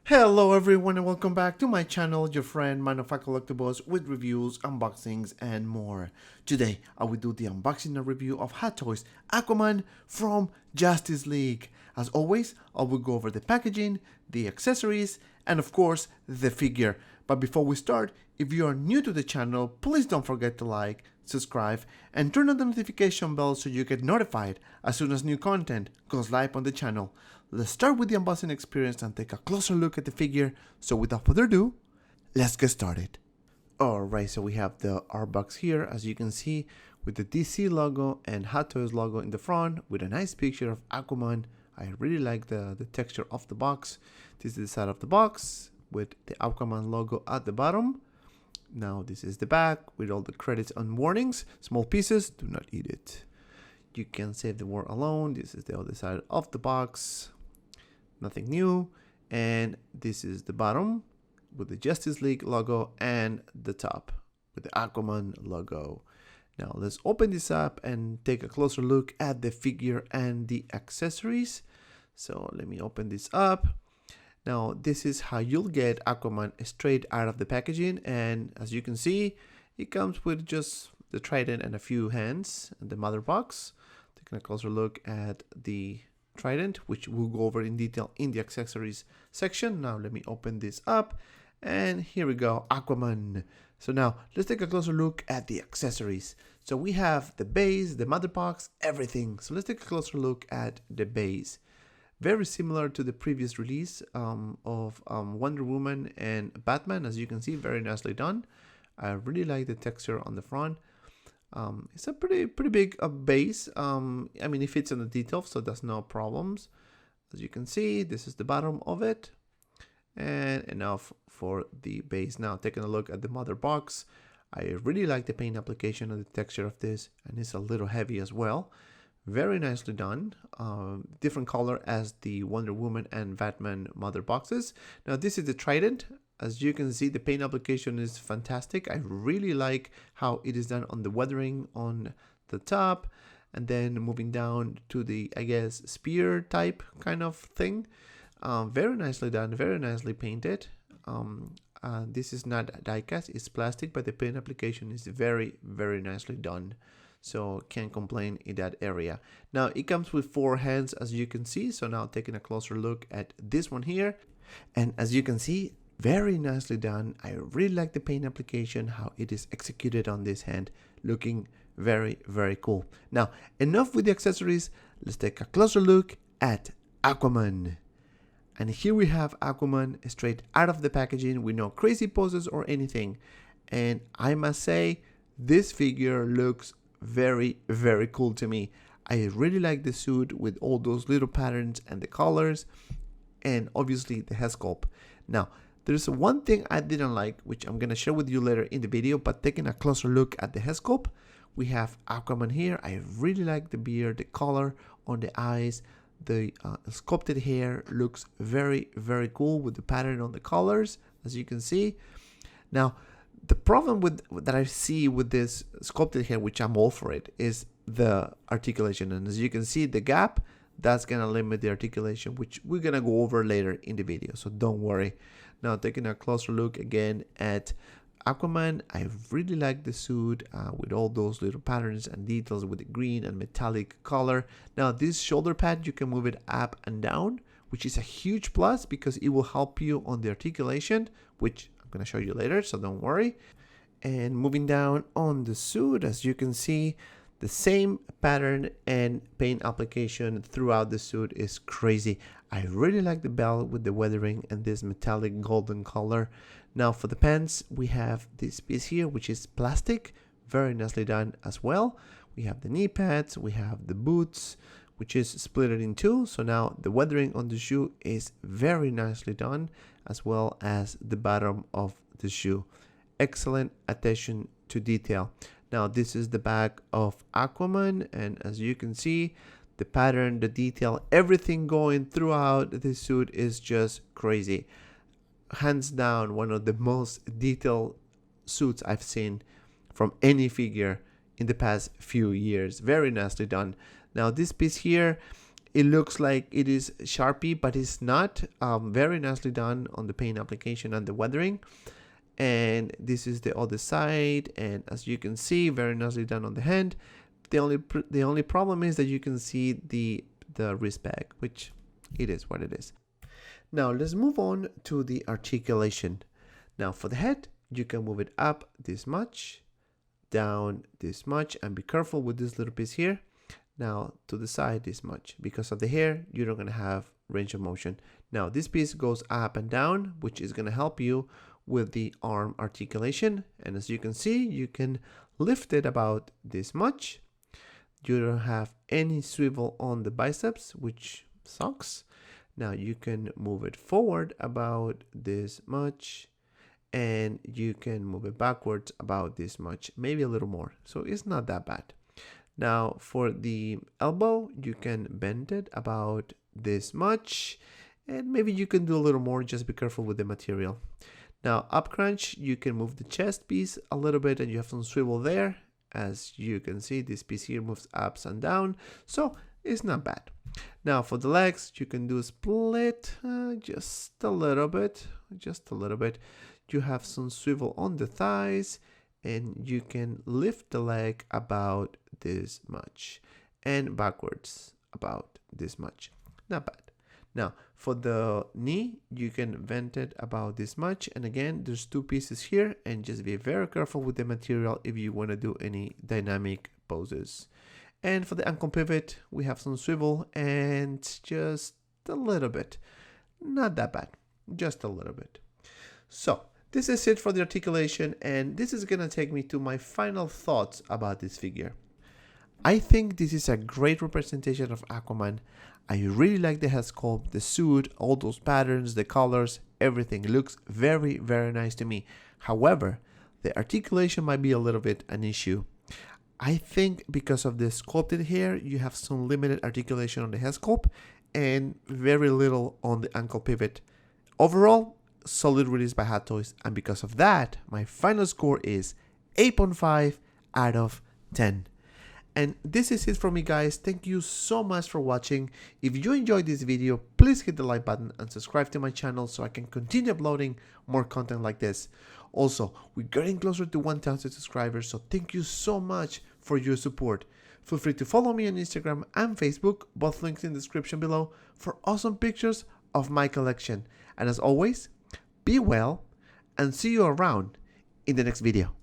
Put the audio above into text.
Hello everyone and welcome back to my channel, your friend Man of Collectibles with reviews, unboxings and more. Today I will do the unboxing and review of Hot Toys Aquaman from Justice League. As always, I will go over the packaging, the accessories, and of course the figure. But before we start, if you are new to the channel, please don't forget to like, subscribe, and turn on the notification bell so you get notified as soon as new content goes live on the channel. Let's start with the unboxing experience and take a closer look at the figure. So without further ado, let's get started. Alright, so we have the art box here, as you can see, with the DC logo and Hot Toys logo in the front, with a nice picture of Aquaman. I really like the texture of the box. This is the side of the box with the Aquaman logo at the bottom. Now this is the back with all the credits and warnings. Small pieces, do not eat it. You can save the word alone. This is the other side of the box. Nothing new. And this is the bottom with the Justice League logo and the top with the Aquaman logo. Now let's open this up and take a closer look at the figure and the accessories. So let me open this up. Now this is how you'll get Aquaman straight out of the packaging, and as you can see, it comes with just the trident and a few hands and the mother box. Taking a closer look at the trident, which we'll go over in detail in the accessories section. Now let me open this up, and here we go, Aquaman. So now let's take a closer look at the accessories. So we have the base, the mother box, everything. So let's take a closer look at the base. Very similar to the previous release of Wonder Woman and Batman. As you can see, very nicely done. I really like the texture on the front. It's a pretty big base. I mean, it fits in the detail, so there's no problems. As you can see, this is the bottom of it. And enough for the base. Now, taking a look at the mother box. I really like the paint application and the texture of this, and it's a little heavy as well. Very nicely done. Different color as the Wonder Woman and Batman mother boxes. Now this is the trident. As you can see, the paint application is fantastic. I really like how it is done on the weathering on the top, and then moving down to the, I guess, spear type kind of thing. Very nicely done, very nicely painted. This is not die-cast, it's plastic, but the paint application is very nicely done. So can't complain in that area. Now it comes with 4 hands, as you can see. So now taking a closer look at this one here, and as you can see, very nicely done. I really like the paint application, how it is executed on this hand, looking very cool. Now enough with the accessories, let's take a closer look at Aquaman. And here we have Aquaman straight out of the packaging with no crazy poses or anything. And I must say, this figure looks very cool to me. I really like the suit with all those little patterns and the colors, and obviously the head sculpt. Now there's one thing I didn't like, which I'm gonna share with you later in the video, but taking a closer look at the head sculpt, we have Aquaman here. I really like the beard, the color on the eyes, the sculpted hair looks very cool with the pattern on the colors, as you can see. Now the problem that I see with this sculpted hair, which I'm all for it, is the articulation. And as you can see, the gap, that's going to limit the articulation, which we're going to go over later in the video. So don't worry. Now taking a closer look again at Aquaman, I really like the suit with all those little patterns and details with the green and metallic color. Now this shoulder pad, you can move it up and down, which is a huge plus because it will help you on the articulation, which going to show you later, so don't worry. And moving down on the suit, as you can see, the same pattern and paint application throughout the suit is crazy. I really like the belt with the weathering and this metallic golden color. Now for the pants, we have this piece here, which is plastic, very nicely done as well. We have the knee pads, we have the boots, which is split in two. So now the weathering on the shoe is very nicely done, as well as the bottom of the shoe. Excellent attention to detail. Now this is the back of Aquaman, and as you can see, the pattern, the detail, everything going throughout this suit is just crazy. Hands down, one of the most detailed suits I've seen from any figure in the past few years. Very nicely done. Now this piece here, it looks like it is Sharpie, but it's not. Very nicely done on the paint application and the weathering. And this is the other side, and as you can see, very nicely done on the hand. The only problem is that you can see the wrist bag, which it is what it is. Now let's move on to the articulation. Now for the head, you can move it up this much, down this much, and be careful with this little piece here. Now to the side this much. Because of the hair, you're not going to have range of motion. Now this piece goes up and down, which is going to help you with the arm articulation. And as you can see, you can lift it about this much. You don't have any swivel on the biceps, which sucks. Now you can move it forward about this much, and you can move it backwards about this much, maybe a little more. So it's not that bad. Now for the elbow, you can bend it about this much, and maybe you can do a little more. Just be careful with the material. Now up crunch, you can move the chest piece a little bit, and you have some swivel there. As you can see, this piece here moves ups and down, so it's not bad. Now for the legs, you can do a split just a little bit. You have some swivel on the thighs, and you can lift the leg about this much and backwards about this much. Not bad. Now for the knee, you can bend it about this much, and again there's two pieces here, and just be very careful with the material if you want to do any dynamic poses. And for the ankle pivot, we have some swivel and just a little bit. Not that bad, just a little bit. So this is it for the articulation, and this is gonna take me to my final thoughts about this figure. I think this is a great representation of Aquaman. I really like the head sculpt, the suit, all those patterns, the colors, everything looks very, very nice to me. However, the articulation might be a little bit an issue. I think because of the sculpted hair, you have some limited articulation on the head sculpt and very little on the ankle pivot. Overall, solid release by Hot Toys, and because of that, my final score is 8.5 out of 10. And this is it from me, guys. Thank you so much for watching. If you enjoyed this video, please hit the like button and subscribe to my channel so I can continue uploading more content like this. Also, we're getting closer to 1,000 subscribers, so thank you so much for your support. Feel free to follow me on Instagram and Facebook, both links in the description below, for awesome pictures of my collection. And as always, be well and see you around in the next video.